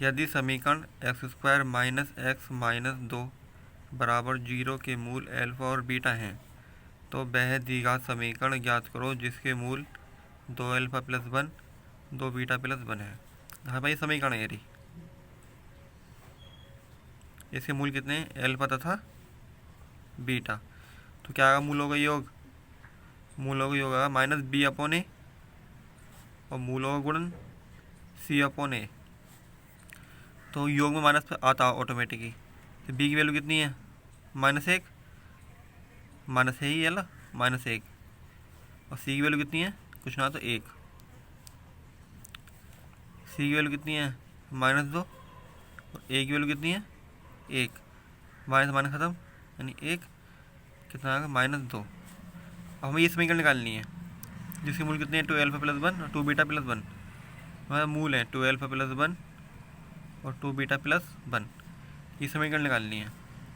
यदि समीकरण x square minus x minus 2 बराबर 0 के मूल अल्फा और बीटा हैं तो वह द्विघात समीकरण ज्ञात करो जिसके मूल 2 अल्फा प्लस 1 2 बीटा प्लस 1 है। हाँ भाई, समीकरण है ये। इसके मूल कितने हैं? अल्फा तथा बीटा। तो क्या आएगा? मूलों का योग। मूलों का योग आएगा माइनस बी अपॉन ए और मूलों का गुणन सी अपॉन ए। तो योग में माइनस आता है ऑटोमेटिकली। तो बी की वैल्यू कितनी है? -1। माइनस है ही है ना, -1। और सी की वैल्यू कितनी है? कुछ ना तो 1। सी की वैल्यू कितनी है? -2। और ए की वैल्यू कितनी है? 1। माइनस माइनस खत्म, यानी 1। कितना आएगा? -2। अब हमें ये समीकरण निकालनी है जिसके मूल कितने हैं? 2 अल्फा प्लस 1 और 2 बीटा प्लस 1। हमारा मूल है 2 अल्फा प्लस 1 और 2 बीटा प्लस 1। ये समीकरण निकालनी है,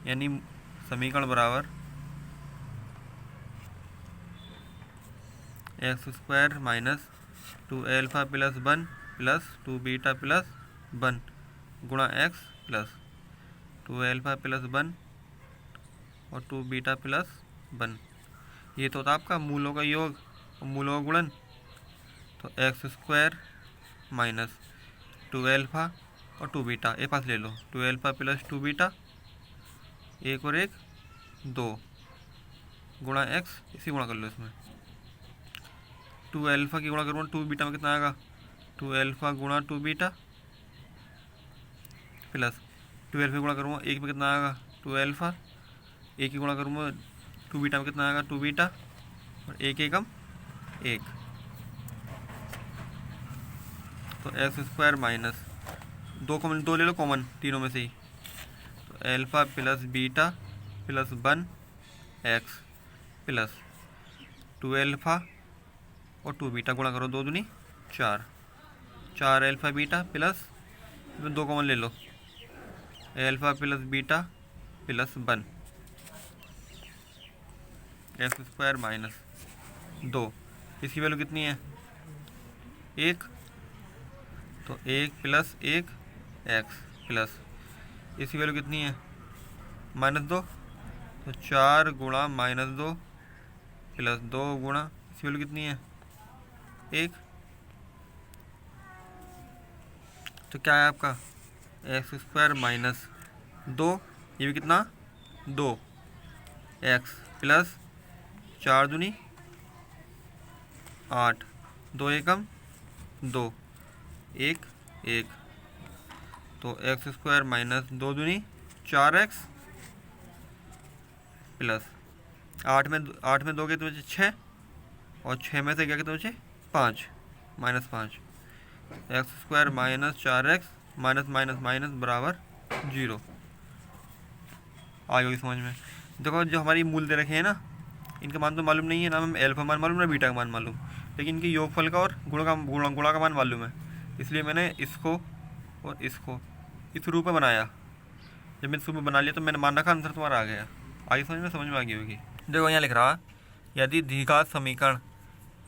यानी समीकरण बराबर x square minus 2 alpha plus 1 plus 2 beta plus 1 गुणा एक्स प्लस 2 अल्फा प्लस 1 और 2 बीटा प्लस 1। ये तो होता आपका मूलों का योग और मूलों का गुणन। तो एक्स स्क्वायर माइनस 2 अल्फा और 2 बीटा एक पास ले लो, 2 अल्फा प्लस 2 बीटा, 1 और 1 2 गुणा एक्स। इसी गुणा कर लो इसमें। 2 अल्फा की गुणा करूँगा 2 बीटा में कितना आएगा? 2 अल्फा गुणा 2 बीटा प्लस 2 अल्फा गुणा करूँगा 1 में कितना आएगा? 2 अल्फा। 1 की गुणा करूँगा 2 बीटा में कितना आएगा? 2 बीटा। और 1 एकम 1। तो एक्स स्क्वायर माइनस 2 ले लो कॉमन तीनों में से ही। तो alpha plus beta plus 1 x plus 2 alpha और 2 बीटा गुणा करो 2 दूनी 4। 4 अल्फा बीटा प्लस 2 कॉमन ले लो, alpha plus beta plus 1 x square minus 2। इसकी वैल्यू कितनी है? 1। तो 1 प्लस 1 एक्स प्लस इसकी वैल्यू कितनी है? -2। तो 4 गुणा -2 प्लस 2 गुणा इसकी वैल्यू कितनी है? 1। तो क्या है आपका? एक्स स्क्वायर माइनस 2, ये भी कितना? 2 एक्स प्लस 4 दूनी 8, 2 एकम 2 1 1। तो एक्स स्क्वायर माइनस 2 दूनी 4x प्लस 8 में 2 के तो बचे 6 और 6 में से क्या के तो बचे 5 -5। X square minus 4x minus minus minus बराबर 0। आ गई समझ में? देखो, जो हमारी मूल दे रखे हैं ना, इनका मान तो मालूम नहीं है, ना हमें अल्फा मान मालूम ना बीटा का मान मालूम, लेकिन इनके योगफल का और गुणा का मान मालूम है। इसलिए मैंने इसको और इसको इस रूप में बनाया। जब मैंने इस रूप में बना लिया तो मैंने मान रखा, आंसर तुम्हारा आ गया। आगे समझ में आ गई होगी। देखो यहाँ लिख रहा, यदि द्विघात समीकरण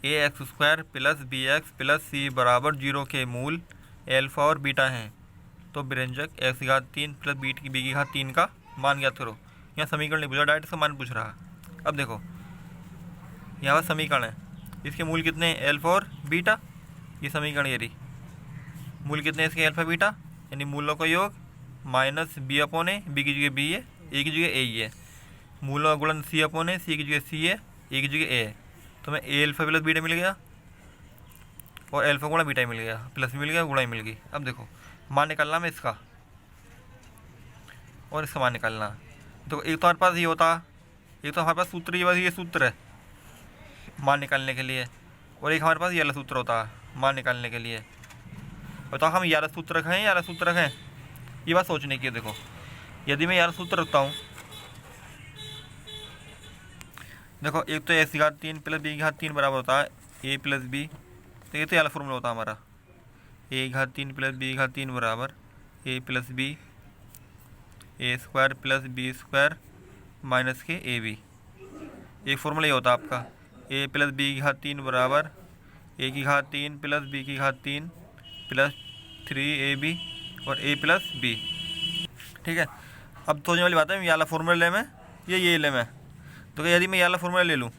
a x square plus b x plus c बराबर 0 के मूल अल्फा और बीटा हैं तो व्यंजक एक्स की घात 3 प्लस बी की घात 3 का मान ज्ञात करो। यहाँ समीकरण नहीं पूछा, डायरेक्ट इसका मान पूछ रहा। अब देखो, यहाँ पर समीकरण है, इसके मूल कितने हैं? अल्फा और बीटा। ये समीकरण ये रही। मूल कितने हैं इसके? अल्फा बीटा, यानी मूलों का योग माइनस बी अपॉन ए, बी की जगह बी है, ए की जगह ए ही है। मूलों का गुणन सी अपॉन ए, सी की जगह सी है, ए की जगह ए है। तो हमें ए अल्फा प्लस बीटा मिल गया और अल्फा गुणा बीटा मिल गया, प्लस मिल गया, गुणा मिल गई। अब देखो मान निकालना मैं इसका और इसका मान निकालना। तो एक तो हमारे पास ये होता, एक तो हमारे पास सूत्र ये सूत्र है मान निकालने के लिए, और एक हमारे पास ये वाला सूत्र होता है मान निकालने के लिए। बताओ हम ये वाला सूत्र रखें या वाला सूत्र रखें? ये बात सोचने की है। देखो, यदि मैं ये वाला सूत्र रखता हूँ, देखो एक तो ए की घात 3 प्लस बी की घात 3 बराबर होता है ए प्लस बी। तो ये तो वाला फॉर्मूला होता है हमारा, ए घात 3 प्लस बी घात 3 बराबर a plus b, a square plus b square minus के ए बी। एक फॉर्मूला ये होता है आपका, ए प्लस बी की घात 3 बराबर ए की घात 3 प्लस बी की घात 3 प्लस 3ab और ए प्लस बी। ठीक है, अब सोचने वाली बात है ये वाला फॉर्मूला ले मैं या ये ले मैं। तो यदि मैं ये वाला फॉर्मूला ले लूँ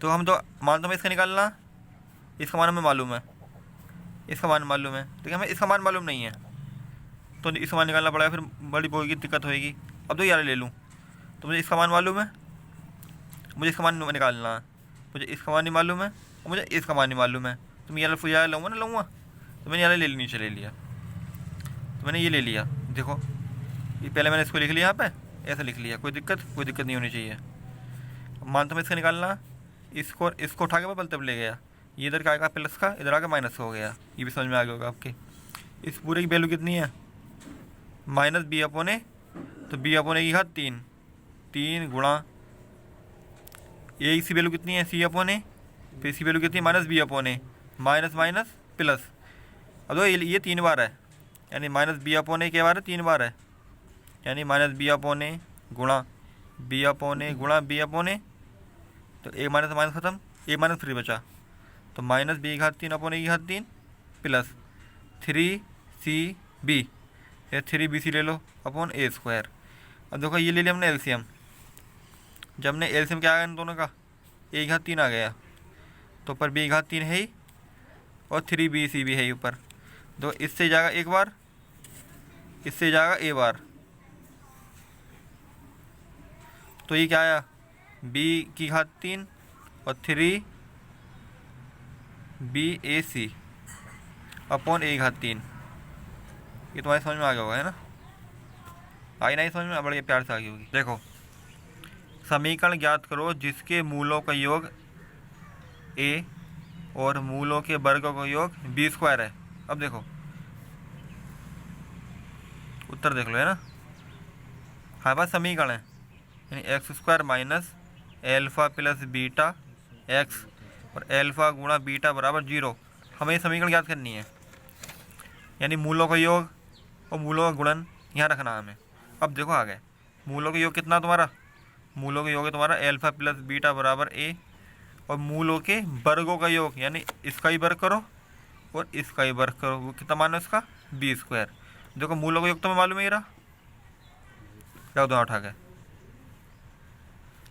तो हम तो मान तो हमें इसका निकालना, इसका मान हमें मालूम है, इसका मान मालूम है, ठीक है, हमें इसका मान मालूम नहीं है तो इसका मान निकालना पड़ेगा, फिर बड़ी होगी दिक्कत होएगी। अब तो ये वाला ले लूँ तो मुझे इसका मान मालूम है, मुझे इसका मान निकालना है, मुझे इसका मान नहीं मालूम है और मुझे इसका मान नहीं मालूम है। तो मैं ये वाला लूँगा ना लूँगा, तो मैंने ये वाला ले लेनी चले लिया, तो मैंने ये ले लिया। देखो ये पहले मैंने इसको लिख लिया, यहाँ पे ऐसा लिख लिया, कोई दिक्कत नहीं होनी चाहिए। मान तो मैं इसका निकालना, इसको उठा के मैं बल तब ले गया, ये इधर का आएगा प्लस का, इधर आके माइनस का हो गया। ये भी समझ में आ गया होगा आपके। इस पूरे की वैल्यू कितनी है, माइनस बी अपॉन ए, तो बी अपॉन ए की घात 3 गुणा ए की वैल्यू कितनी है सी अपॉन ए, फिर इसकी वैल्यू कितनी है माइनस बी अपॉन ए, माइनस माइनस प्लस। अब तो ये 3 बार है, यानी माइनस बी अपॉन ए क्या बार है, 3 बार है, यानी माइनस बी अपॉन ए गुणा बी अपॉन ए गुणा बी अपॉन ए। तो ए माइनस माइनस खत्म, ए माइनस 3 बचा, तो माइनस बी की घात 3 अपॉन ए की घात 3 प्लस 3cb, या 3bc ले लो अपॉन ए स्क्वायर। अब देखो ये ले लिया हमने एलसीएम, जब हमने एलसीएम क्या आ गया इन दोनों का, ए की घात 3 आ गया, तो ऊपर बी की घात 3 है ही और 3bc भी है ही ऊपर। तो इससे जाएगा एक बार, इससे जाएगा ए बार, तो ये क्या आया b की घात 3 और 3bac अपॉन ए घात 3। ये तुम्हारे समझ में आ गया होगा, है ना, आई नहीं समझ में, बड़े प्यार से आ गई होगी। देखो समीकरण ज्ञात करो जिसके मूलों का योग a और मूलों के वर्गों का योग b स्क्वायर है। अब देखो उत्तर देख लो, है ना, हमारे पास समीकरण है, यानी x square minus alpha plus beta x और एल्फ़ा गुणा बीटा बराबर 0। हमें ये समीकरण याद करनी है, यानी मूलों का योग और मूलों का गुणन यहाँ रखना है हमें। अब देखो आ गए, मूलों का योग कितना तुम्हारा, मूलों का योग है तुम्हारा एल्फ़ा प्लस बीटा बराबर ए, और मूलों के वर्गों का योग यानी इसका ही वर्ग करो और इसका ही वर्ग करो, वो कितना मान है इसका बी स्क्वायर। देखो मूलों का योग तुम्हें मालूम है ये रहा, क्या दो उठा के,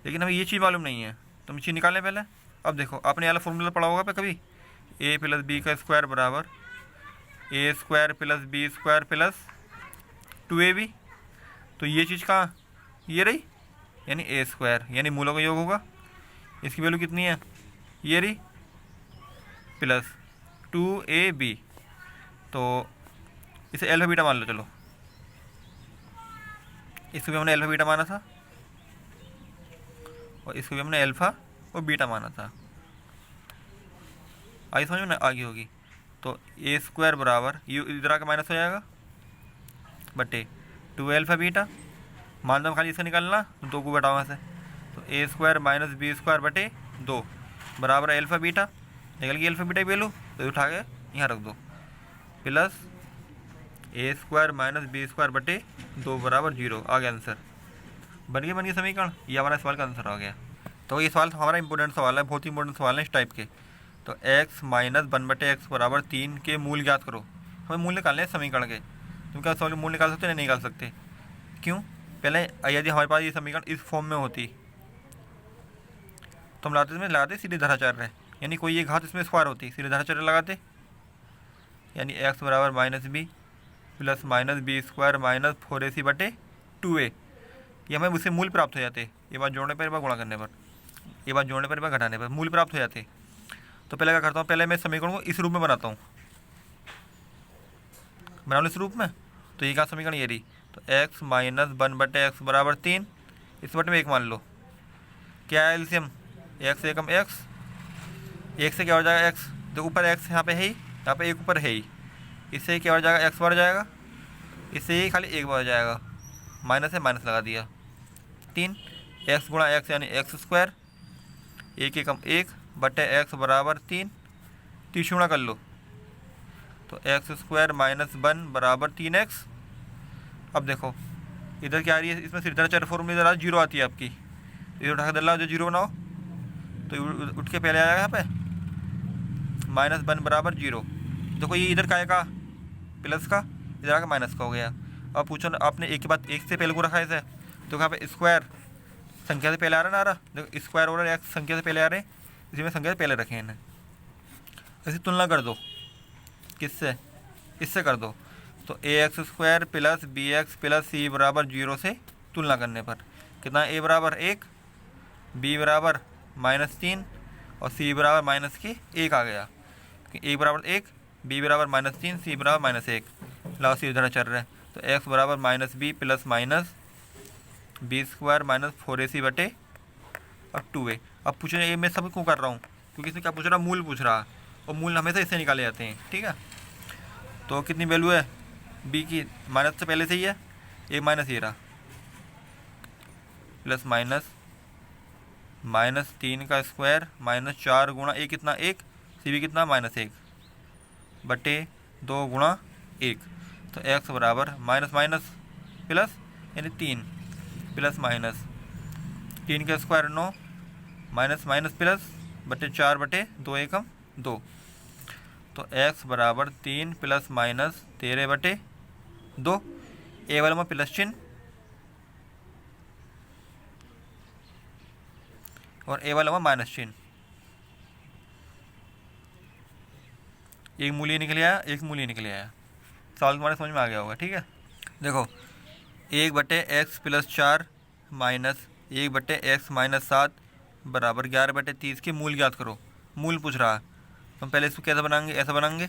लेकिन हमें ये चीज़ मालूम नहीं है, तो हम चीज़ निकालें पहले। अब देखो आपने वाला फॉर्मूला पढ़ा होगा पे कभी, ए प्लस बी का स्क्वायर बराबर a square plus b square plus 2ab। तो ये चीज़ कहाँ, ये रही, यानी ए स्क्वायर, यानी मूलों का योग होगा, इसकी वैल्यू कितनी है, ये रही प्लस 2ab। तो इसे एल्फा बीटा मान लो, चलो इसको भी हमने एल्फा बीटा माना था और इसको भी हमने अल्फ़ा और बीटा माना था, आई समझ में आगे होगी। तो ए स्क्वायर बराबर ये इधर आके माइनस हो जाएगा बटे 2 अल्फ़ा बीटा, मान दो खाली इससे निकालना तो 2 को घटाओ वहाँ से, तो a square minus B square बटे 2 बराबर अल्फ़ा बीटा, निकल गई अल्फ़ा बीटा की वैल्यू, तो उठा के यहाँ रख दो, प्लस ए स्क्वायर माइनस बी स्क्वायर बटे 2 बराबर 0। आ गया आंसर, बन गया समीकरण, ये हमारा सवाल का आंसर आ गया। तो ये सवाल हमारा इंपॉर्टेंट सवाल है, बहुत ही इंपॉर्टेंट सवाल है इस टाइप के। तो x माइनस 1/x बराबर 3 के मूल ज्ञात करो। हमें मूल निकालने हैं समीकरण के, तुम क्या सवाल मूल निकाल सकते हो, नहीं निकाल सकते, क्यों, पहले यदि हमारे पास ये समीकरण इस फॉर्म में होती तो हम लगाते सीधे धराचार्य, यानी कोई ये घात इसमें स्क्वायर होती, सीधे धराचार्य लगाते, यानी x बराबर minus B plus minus B square minus 4ac बटे 2a। ये हमें उससे मूल प्राप्त हो जाते, ये बात जोड़ने पर, एक बार गुणा करने पर, ये बात जोड़ने पर, एक बार घटाने पर मूल प्राप्त हो जाते। तो पहले क्या करता हूँ, पहले मैं समीकरण को इस रूप में बनाता हूँ, बना लो इस रूप में। तो ये क्या समीकरण ये रही, तो x माइनस 1/x बराबर 3, इस बटे में 1 मान लो, क्या है एलसीएम, x एकम x, 1 से क्या हो जाएगा x, तो ऊपर x यहाँ पे है ही, यहाँ पे 1 ऊपर है ही, इससे क्या हो जाएगा x बार जाएगा, इससे ही खाली 1 बार जाएगा, माइनस है माइनस लगा दिया, 3 x गुणा x यानी x स्क्वायर, 1 एकम 1 बटे x बराबर 3, 30 गुणा कर लो, तो x स्क्वायर माइनस 1 बराबर 3x। अब देखो इधर क्या आ रही है, इसमें सिर्फ धराचार्य फॉर्मूला इधर 0 आती है आपकी, इधर उठा कर डाला जो 0 बनाओ, तो उठ के पहले आ जाएगा यहाँ पे -1 बराबर 0। देखो ये इधर का आएगा प्लस का, इधर आकर माइनस का हो गया। अब पूछो ना, आपने एक के बाद एक से पहले को रखा है इसे, तो यहाँ पे स्क्वायर संख्या से पहले आ रहा है ना, आ रहा देखो स्क्वायर और एक्स संख्या से पहले आ रहे हैं, इसी में संख्या से पहले रखे हैं इन्हें। ऐसी तुलना कर दो, किससे, इससे कर दो। तो a x square plus b x plus c बराबर 0 से तुलना करने पर कितना, ए बराबर 1, बी बराबर -3 और सी बराबर -1 आ गया। ए बराबर 1, बी बराबर -3, सी बराबर -1। लाओ सी उधर चल रहा है, तो एक्स बराबर -b plus minus B square -4ac बटे अब 2a। अब पूछ रहे ये मैं सब क्यों कर रहा हूँ, क्योंकि इसमें क्या पूछ रहा है, मूल पूछ रहा है, और मूल हमेशा इससे निकाले जाते हैं। ठीक है, तो कितनी वैल्यू है b की, माइनस से पहले से ही है, एक माइनस ये रहा, प्लस -3 का स्क्वायर -4 गुणा a कितना 1, सी भी कितना -1 बटे 2 गुणा 1। तो x बराबर माइनस माइनस प्लस यानी 3 प्लस माइनस 3 का स्क्वायर 9 माइनस माइनस प्लस बटे 4 बटे 2 एकम 2। तो x बराबर 3 प्लस माइनस 13 बटे 2, ए वाला में प्लस चिन्ह और ए वाला में माइनस चिन्ह, एक मूल्य निकल आया, एक मूल्य निकल आया। सवाल तुम्हारे समझ में आ गया होगा। ठीक है, देखो 1 बटे एक्स प्लस 4 माइनस 1 बटे एक्स माइनस 7 बराबर 11 बटे 30 के मूल ज्ञात करो। मूल पूछ रहा है, हम पहले इसको कैसे बनाएंगे, ऐसा बनाएंगे,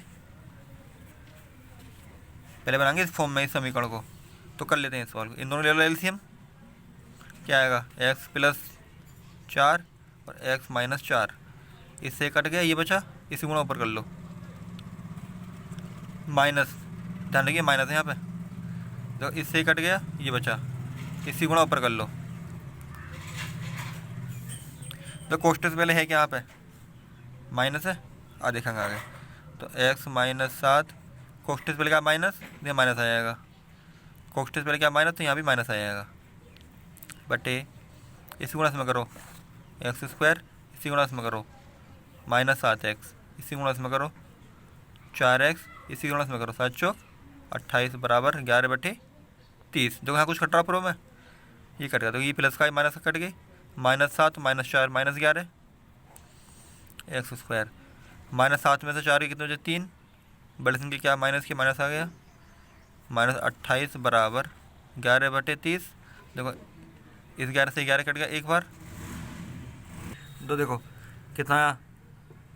पहले बनाएंगे इस फॉर्म में इस समीकरण को। तो कर लेते हैं इस सवाल को, इन दोनों ले लो एलसीएम, क्या आएगा एक्स प्लस 4 और एक्स माइनस 4, इससे कट गया, ये बचा, इसी गुणा ऊपर कर लो, माइनस, ध्यान रखिए माइनस है यहाँ पे, तो इससे कट गया, ये बचा, इसी गुणा ऊपर कर लो। तो कोष्टक से पहले है क्या, यहाँ पे माइनस है, आ देखेंगे आगे। तो x -7 कोष्टक से पहले क्या माइनस, ये माइनस आ जाएगा, कोष्टक से पहले क्या माइनस, तो यहाँ भी माइनस आ जाएगा बटे इसी गुणा में करो एक्स स्क्वायर, इसी गुणा में करो -7x, इसी गुणा में करो 4x, इसी गुणा में करो 7 चौक 28 बराबर 11 बटे 30। देखो यहाँ कुछ कट रहा प्रो में, ये कट गया, तो ये प्लस का माइनस का कट गई, -7 -4 -11 एक्स स्क्वायर, -7 में से 4 के कितने बचे 3, बड़े संख्या क्या माइनस की माइनस आ गया, -28 बराबर 11 बटे 30। देखो इस 11 से 11 कट गया एक बार, तो देखो कितना आया,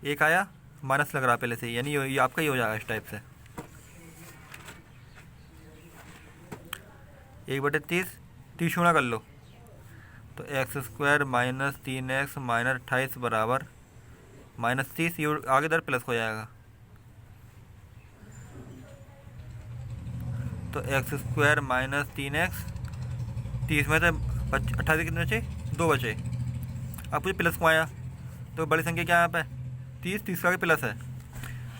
1 आया, माइनस लग रहा पहले से, यानी ये आपका ही हो जाएगा इस टाइप से, 1 बटे 30 गुणा कर लो, तो एक्स स्क्वायर -3x -28 बराबर -30, ये आगे इधर प्लस हो जाएगा, तो एक्स स्क्वायर -3x, 30 में से 28 कितने बचे, 2 बचे। अब मुझे प्लस को आया, तो बड़ी संख्या क्या है यहाँ पे 30 का भी प्लस है।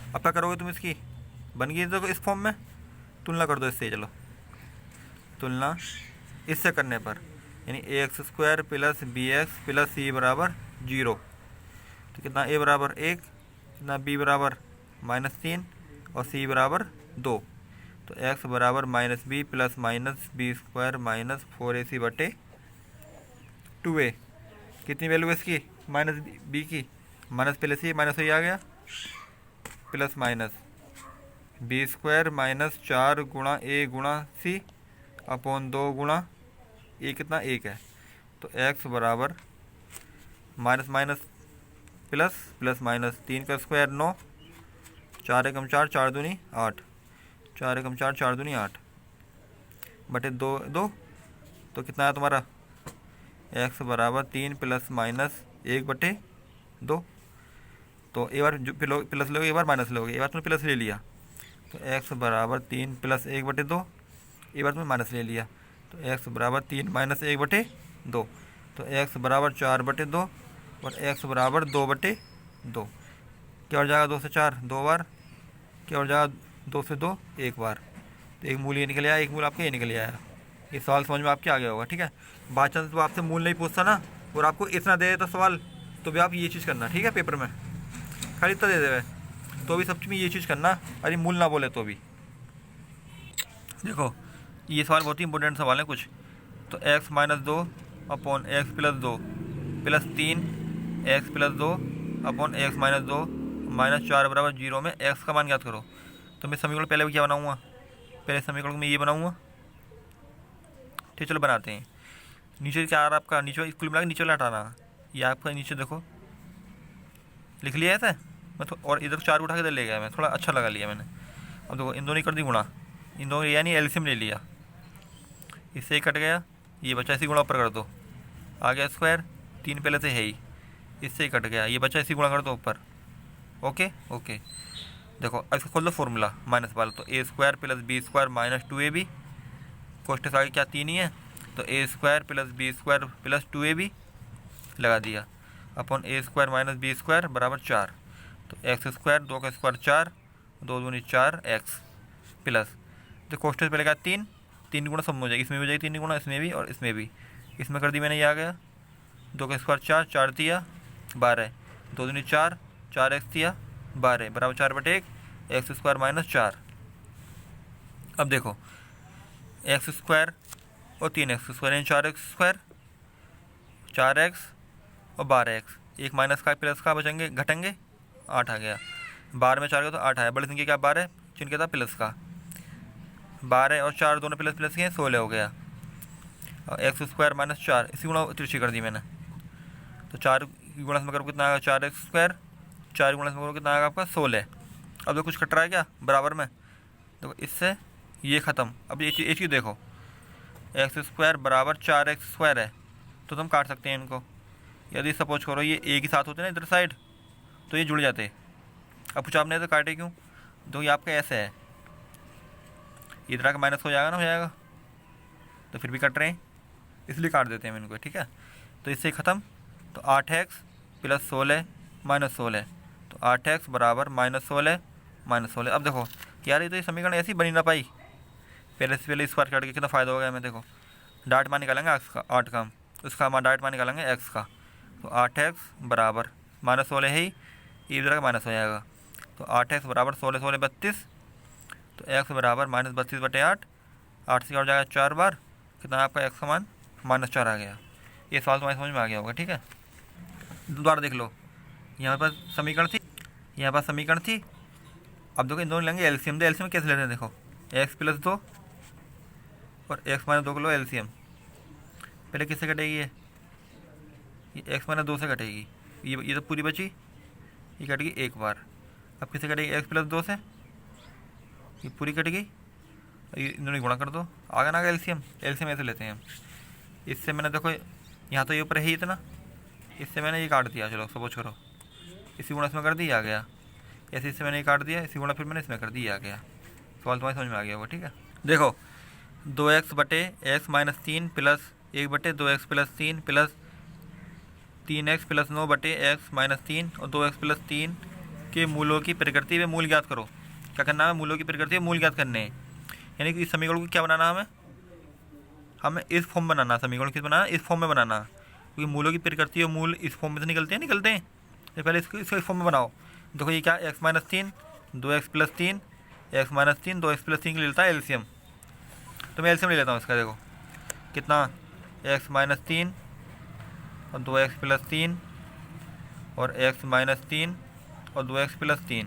अब क्या करोगे तुम, इसकी बन गई तो इस फॉर्म में तुलना कर दो इससे, चलो तुलना इससे करने पर, यानी x square plus b x plus c बराबर 0, तो कितना ए बराबर 1, कितना बी बराबर -3 और सी बराबर 2, तो एक्स बराबर -b plus minus B square -4ac बटे 2a। कितनी वैल्यू है इसकी, -b की, माइनस पहले से माइनस ही आ गया, प्लस माइनस बी स्क्वायर -4 गुणा a गुणा c अपॉन 2 गुणा ए कितना 1 है, तो x बराबर minus minus plus plus minus 3 का स्क्वायर 9, 4 एकम 4 4 दूनी 8, 4 एकम 4 4 दूनी 8 बटे 2, तो कितना है तुम्हारा x बराबर 3 प्लस माइनस 1 बटे 2। तो एक बार प्लस लोगे, एक बार माइनस लोगे, एक बार तुमने प्लस ले लिया, तो x बराबर 3 प्लस 1 बटे 2, एक बार तुमने माइनस ले लिया, तो x बराबर 3 माइनस 1 बटे 2, तो x बराबर 4 बटे 2 और x बराबर 2 बटे 2। क्या हो जाएगा 2 से 4 2 बार, क्या हो जाएगा 2 से 2 1 बार, तो एक मूल ये निकल आया, एक मूल आपका ये निकल आया। ये सवाल समझ में आपके आ गया होगा। ठीक है, बाई चांस तो आपसे मूल नहीं पूछता ना और आपको इतना दे देता सवाल, तो भी आप ये चीज़ करना, ठीक है, पेपर में खाली इतना दे दे तो भी सब चीज़ में ये चीज़ करना, अरे मूल ना बोले तो भी। देखो ये सवाल बहुत ही इंपॉर्टेंट सवाल है कुछ। तो x minus 2 upon x plus 2 plus 3 x plus 2 upon x minus 2 minus 4 बराबर 0 में x का मान ज्ञात करो। तो मैं समीकरण पहले भी क्या बनाऊँगा, पहले समीकरण में ये बनाऊँगा। ठीक, चलो बनाते हैं। नीचे क्या आ रहा है आपका, नीचे कुल मिला के नीचे वाला हटाना। ये आपका नीचे देखो लिख लिया है ऐसे, मैं तो और इधर 4 उठा के इधर ले गया, मैं थोड़ा अच्छा लगा लिया मैंने। अब देखो इन दोनों कर दी गुणा, इन दोनों यानी एलसीएम ले लिया, इससे ही कट गया, ये बचा इसी गुणा ऊपर कर दो, आ गया स्क्वायर, 3 पहले से है ही, इससे ही कट गया, ये बचा इसी गुणा कर दो ऊपर। ओके ओके, देखो अब इसको खोल दो फॉर्मूला माइनस वाला। तो a square plus b square minus 2ab, कोष्ठक आगे क्या 3 ही है, तो a square plus b square plus 2ab लगा दिया upon a square minus B square बराबर 4। तो एक्स स्क्वायर 2 का स्क्वायर 4, 2 दूनी 4 एक्स प्लस, तो कोष्ठक पहले क्या 3, 3 गुणा सब में हो जाएगी, इसमें भी हो जाएगी 3 गुणा, इसमें भी और इसमें भी, इसमें कर दी मैंने, ये आ गया 2 का स्क्वायर 4, 4 दिया 12, 2 दूनी 4, 4 एक्स दिया 12 बराबर 4/1 एक्स स्क्वायर माइनस 4। अब देखो एक्स स्क्वायर और 3 एक्स स्क्वायर यानी 4 एक्स स्क्वायर, 4 एक्स और 12 एक्स, एक माइनस का प्लस का बचेंगे घटेंगे, 8 आ गया, 12 में 4 का तो 8 आया, बड़े संख्या क्या 12 चिन्ह क्या था प्लस का, 12 और 4 दोनों प्लस प्लस के 16 हो गया, और एक्स स्क्वायर माइनस 4 इसी गुणा तिरछी कर दी मैंने। तो 4 गुणा में करो कितना आएगा 4 एक्स स्क्वायर, 4 गुणा में करो कितना आएगा आपका 16। अब तो कुछ कट रहा है क्या बराबर में, देखो इससे ये ख़त्म। अब ये चीज़ देखो, एक्स स्क्वायर बराबर 4 एक्स स्क्वायर है, तो तुम काट सकते हैं इनको। यदि सपोज करो ये एक ही साथ होते ना इधर साइड, तो ये जुड़ जाते। अब कुछ आपने तो काटे क्यों, तो ये आपका ऐसे है, इधर आकर माइनस हो जाएगा ना, हो जाएगा, तो फिर भी कट रहे हैं इसलिए काट देते हैं हम इनको। ठीक है, तो इससे ख़त्म। तो 8x प्लस 16 माइनस 16, तो 8x बराबर माइनस 16 माइनस 16। अब देखो यार ये तो ये समीकरण ऐसी बनी ना पाई, पहले से पहले स्क्वायर काट के कितना फ़ायदा हो गया हमें। देखो डाट मान निकालेंगे एक्स का, 8 का उसका मान डाट मान निकालेंगे एक्स का, तो 8x बराबर माइनस 16 है ही, इधर का माइनस हो जाएगा, तो 8x बराबर 16 16 32, तो x बराबर माइनस 32/8, 8 से क्या हो जाएगा 4 बार, कितना आपका x का मान माइनस 4 आ गया। ये सवाल तुम्हारी समझ में आ गया होगा। ठीक है, दोबारा देख लो, यहाँ पर समीकरण थी, यहाँ पर समीकरण थी। अब देखो इन दोनों लेंगे एलसीएम, तो एलसीएम कैसे लेते हैं, देखो x प्लस 2 और x माइनस 2 को लो एलसीएम। पहले किससे कटेगी ये x माइनस 2 से कटेगी, ये तो पूरी बची, ये कटेगी एक बार। अब किससे कटेगी x प्लस 2 से, ये पूरी कटेगी, इन दोनों गुणा कर दो, आगे ना एलसीएम, एलसीएम ऐसे लेते हैं हम। इससे मैंने देखो यहाँ तो ये ऊपर है ही इतना, इससे मैंने ये काट दिया, चलो सपोज करो इसी गुणा इसमें कर दी आ गया, ऐसे इससे मैंने ये काट दिया, इसी गुणा फिर मैंने इसमें कर दी आ गया। सवाल तुम्हारी समझ में आ गया होगा। ठीक है, देखो 2x बटे एक्स माइनस 3 प्लस 1 बटे 2x plus 3 plus 3x plus 9 बटे एक्स माइनस 3 और 2x प्लस 3 के मूलों की प्रकृति व मूल ज्ञात करो। क्या करना है, मूलों की प्रकृति व मूल ज्ञात करने हैं, यानी कि इस समीकरण को क्या बनाना है, हमें इस फॉर्म में बनाना, समीकरण किस बनाना, इस फॉर्म में बनाना, क्योंकि मूलों की प्रकृति और मूल इस फॉर्म में से निकलते हैं, तो पहले इसको इस फॉर्म में बनाओ। देखो ये क्या x minus 3 2x plus 3 x minus 3 2x plus 3 के लिए लेता है एलसीएम, तो मैं एलसीएम ले लेता हूँ इसका। देखो कितना x माइनस 3 और 2x प्लस 3 और x माइनस 3 और 2x प्लस 3,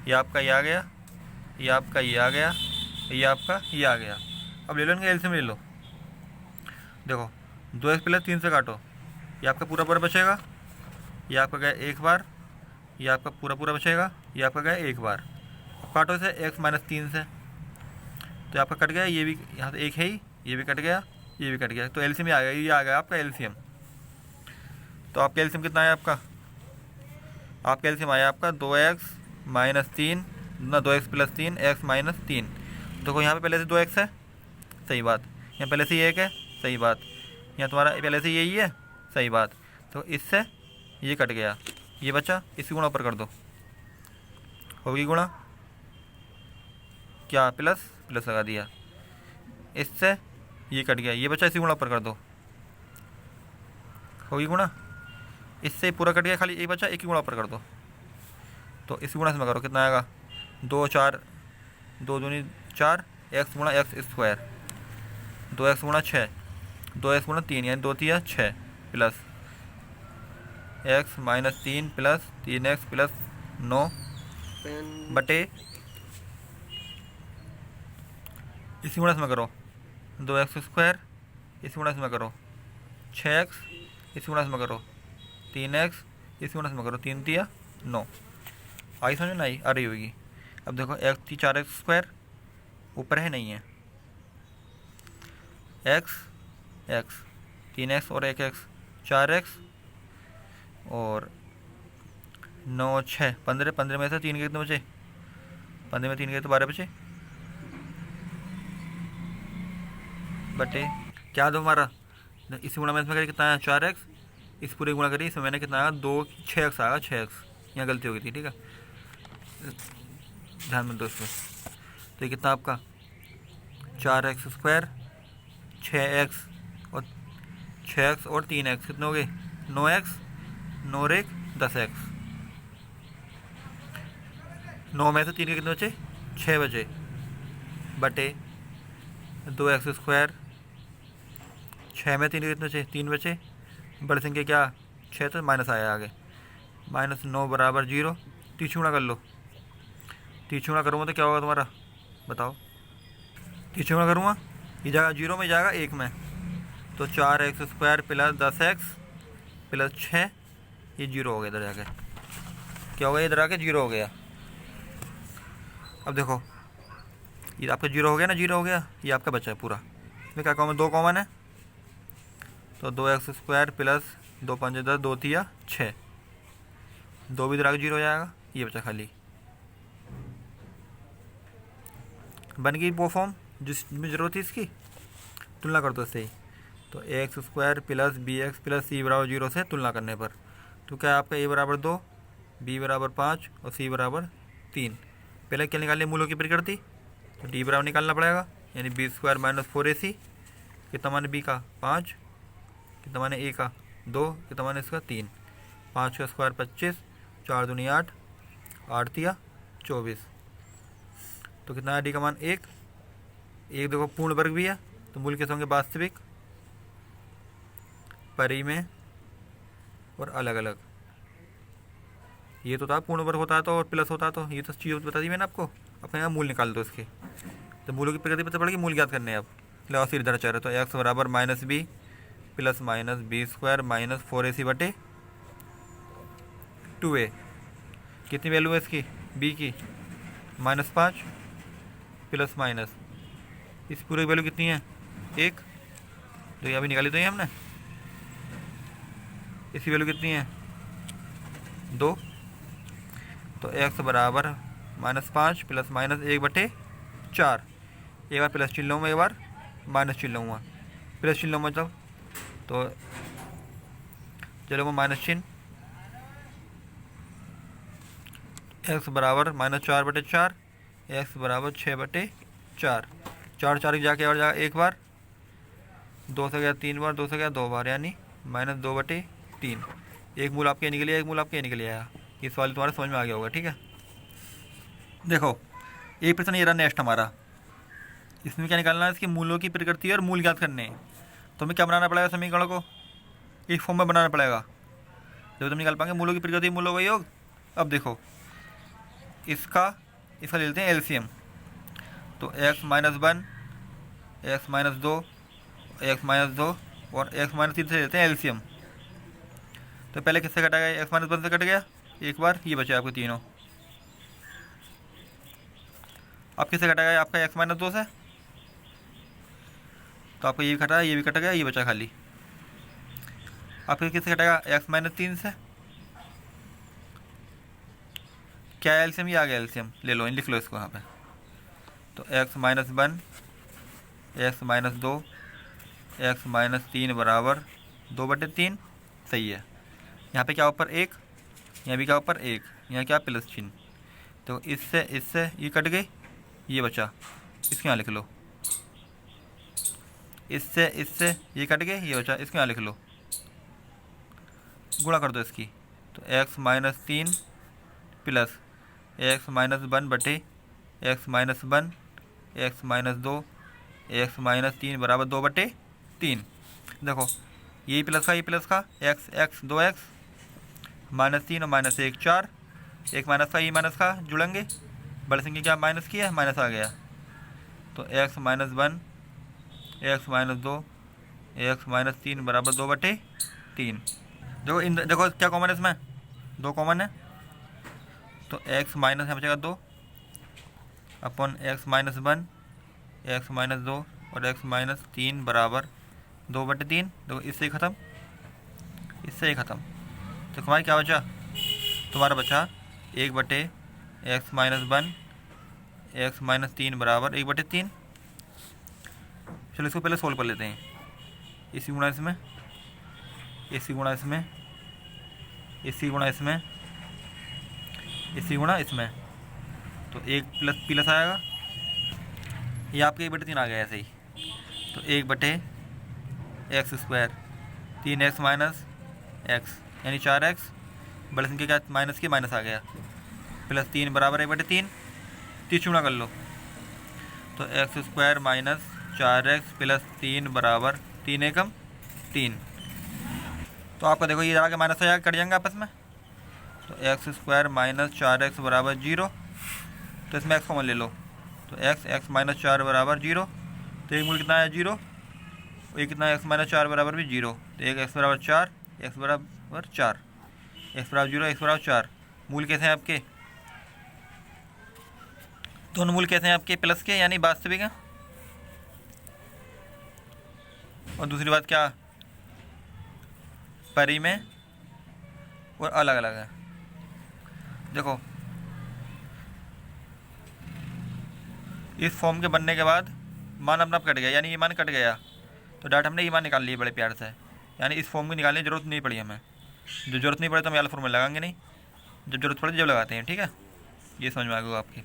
ये आपका ये आ गया, ये आपका ये आ गया, ये आपका ये आ गया। अब ले लो इनका एलसीएम ले लो। देखो 2x प्लस 3 से काटो, ये आपका पूरा पूरा बचेगा, ये आपका गया एक बार, ये आपका पूरा पूरा बचेगा, ये आपका गया एक बार। अब काटो इसे x माइनस 3 से, तो आपका कट गया, ये भी यहाँ से एक है ही, ये भी कट गया, ये भी कट गया, तो एलसीएम आ गया, ये आ गया आपका एलसीएम। तो आपका एलसीएम कितना है आपका एलसीएम आया आपका 2x माइनस 3 ना 2x प्लस 3 x माइनस 3। देखो यहाँ पे पहले से 2x है, सही बात, यहाँ पहले से ये 1 है, सही बात, यहाँ तुम्हारा पहले से यही है, सही बात, तो इससे ये कट गया, ये बचा, इसी गुणा ऊपर कर दो, होगी गुणा क्या प्लस प्लस लगा दिया, इससे ये कट गया, ये बचा, इसी गुणा ऊपर कर दो, होगी गुणा, इससे पूरा कट गया, खाली एक बचा, एक ही गुणा ऊपर कर दो, तो इसी गुणा से मैं करो कितना आएगा 2 4 2 दूनी 4 एक्स गुणा एक्स स्क्वायर, 2x गुणा 6, 2x गुणा 3 यानी 2 तिया 6 plus x minus 3 plus 3x plus 9 बटे इसी गुणा इसमें करो 2x स्क्वायर, इसी गुणा इसमें करो 6x, इसी गुणा इसमें करो 3x, इसी गुणा इसमें करो 3 तिया 9। आई समझ में आई? आ रही होगी। अब देखो x थी 4x स्क्वायर, ऊपर है नहीं है, x x 3x और 1x 4x और 9 6 15, 15 में से 3 के कितने बचे? 15 में 3 के तो 12 बचे बटे क्या दो हमारा इसी गुणा में इसमें करिए कितना है 4x, इस पूरे गुणा करिए इसमें मैंने कितना आया 2 6x आएगा 6x, यहाँ गलती हो गई थी ठीक है, ध्यान में दोस्तों। तो ये कितना आपका 4x स्क्वायर 6x और 6x और 3x कितने हो गए 9x, 9 और 1 10x, 9 में से 3 के कितने बचे 6 बचे बटे 2x स्क्वायर, 6 में 3 के कितने बचे 3 बचे, बड़ी संख्या क्या 6 तो माइनस आया आगे, माइनस 9 बराबर 0। तीसरी गुणा कर लो, तीसरी गुणा करूँगा तो क्या होगा तुम्हारा बताओ? तीसरी गुणा करूँगा ये जाएगा 0 में जाएगा 1 में, तो 4x square plus 10x plus 6 ये 0 हो गया, इधर जाके क्या हो गया, इधर आके 0 हो गया। अब देखो ये आपका 0 हो गया ना, 0 हो गया, ये आपका बचा है पूरा, इसमें क्या कॉमन 2 कॉमन है, तो 2x स्क्वायर प्लस 2 5 10 2 तिया 6, 2 भी इधर आके 0 हो जाएगा, ये बचा खाली। बन गई वो फॉर्म जिसमें ज़रूरत थी इसकी, तुलना कर दो सही। तो x square plus b x plus c बराबर 0 से तुलना करने पर तो क्या आपका a बराबर 2, b बराबर 5 और c बराबर 3। पहले क्या निकालिए मूलों की प्रकृति, तो d बराबर निकालना पड़ेगा, यानी बी स्क्वायर माइनस 4ac, कितना माने b का 5, कितना माने a का 2, कितना माने इसका 3, 5 का स्क्वायर 25, 4 दूनी 8, 8 तिया 24, तो कितना है d का मान 1। देखो पूर्ण वर्ग भी है तो मूल कैसे होंगे वास्तविक, परिमेय और अलग अलग। ये तो था पूर्ण वर्ग होता है तो और प्लस होता है, तो ये तो चीज़ बता दी मैंने आपको। अपने यहाँ मूल निकाल दो इसके, तो मूलों की प्रकृति पता पड़ेगी, मूल ज्ञात करने हैं अब। लो सीधे इधर चल रहे, तो एक्स बराबर minus B plus minus B square minus 4ac बटे 2a। कितनी वैल्यू है इसकी b की -5 प्लस माइनस, इस पूरे की वैल्यू कितनी है 1, तो ये अभी निकाली तो ये हमने, इसकी वैल्यू कितनी है 2, तो x बराबर -5 प्लस माइनस 1 बटे 4, एक बार प्लस चिन्ह लूँगा एक बार माइनस चिन्ह लूँगा, प्लस चिन्ह लूँगा मतलब तो चलो माइनस चिन्ह, x बराबर -4 बटे 4, x बराबर 6 बटे 4, 4 4 जाके और जाएगा एक बार, 2 से गया 3 बार, 2 से गया 2 बार, यानी -2 बटे 3। एक मूल आपके निकल आया, एक मूल आपके निकल आया। ये सवाल तुम्हारा समझ में आ गया होगा ठीक है। देखो एक प्रश्न ये रहा नेक्स्ट हमारा, इसमें क्या निकालना है, इसकी मूलों की प्रकृति और मूल ज्ञात करने हैं। तो हमें क्या बनाना पड़ेगा, समीकरण को इस फॉर्म में बनाना पड़ेगा जब तुम निकाल पाएंगे मूलों की प्रकृति मूलों का योग। अब देखो इसका ले लेते हैं एलसीएम, तो x -1 x -2 x -2 और x -3 से लेते हैं एलसीएम। तो पहले किससे कटा गया, x -1 से कट गया एक बार, ये बचे आपको तीनों। अब किससे कटा गया आपका x -2 से, तो आपको ये भी कटा, ये भी कट गया, ये बचा खाली। अब फिर किससे कटेगा x -3 से, क्या एलसीएम, ये आ गया एलसीएम, ले लो लिख लो इसको यहाँ पे। तो x -1 x -2 x -3 बराबर 2 बटे 3, सही है। यहाँ पे क्या ऊपर 1, यहाँ भी क्या ऊपर 1, यहाँ क्या प्लस चिन्ह, तो इससे ये कट गई, ये बचा, इसके यहाँ लिख लो, इससे ये कट गए, ये बचा, इसके यहाँ लिख लो, गुणा कर दो इसकी, तो x -3 प्लस x -1 बटे x -1 x minus 2 x minus 3 बराबर 2/3। देखो ये प्लस का एक्स एक्स 2x -3 और -1 4, एक माइनस का ये माइनस का जुड़ेंगे, बड़े संख्या क्या माइनस किया माइनस आ गया, तो x minus 1 x minus 2 x minus 3 बराबर 2/3। देखो क्या कॉमन है इसमें, 2 कॉमन है, तो एक्स माइनस यहाँ बचेगा 2 अपन एक्स माइनस 1 एक्स माइनस 2 और एक्स माइनस 3 बराबर 2/3। देखो इससे ही ख़त्म, इससे ही ख़त्म। तो तुम्हारा क्या बचा, तुम्हारा बचा 1/x माइनस 1 एक्स माइनस 3 बराबर 1/3। चलो इसको पहले सोल्व कर लेते हैं। इसी गुणा इसमें, इसी गुणा इसमें, इसी गुणा इसमें, इसी गुणा इसमें, तो 1 प्लस प्लस आएगा, ये आपके 1/3 आ गया ऐसे ही। तो 1/x², 3x माइनस x यानी 4x, बड़े संख्या क्या माइनस की माइनस आ गया, प्लस 3 बराबर 1/3। 30 गुणा कर लो, तो x² माइनस 4x प्लस 3 बराबर 3 एकम 3। तो आपका देखो ये जाके माइनस हो जाएगा, कट जाएंगे आपस में, तो x² माइनस 4x बराबर 0। तो इसमें x कॉमन ले लो, तो x माइनस 4 बराबर 0, तो एक मूल कितना है 0, एक कितना x माइनस 4 बराबर भी 0, तो एक x बराबर 4 x बराबर 4 x बराबर 0 x बराबर 4। मूल कैसे हैं आपके, दोनों मूल कैसे हैं आपके प्लस के यानी वास्तविक हैं। और दूसरी बात क्या, परिमेय और अलग अलग है। देखो इस फॉर्म के बनने के बाद मान अपना कट गया, यानी ये मान कट गया, तो डाटा हमने ये मान निकाल लिए बड़े प्यार से, यानी इस फॉर्म की निकालने की जरूरत नहीं पड़ी हमें। जो जरूरत नहीं पड़े तो हम वाला फॉर्म में लगाएंगे नहीं, जब जरूरत पड़े जब लगाते हैं, ठीक है। ये समझ में आ गया आपकी।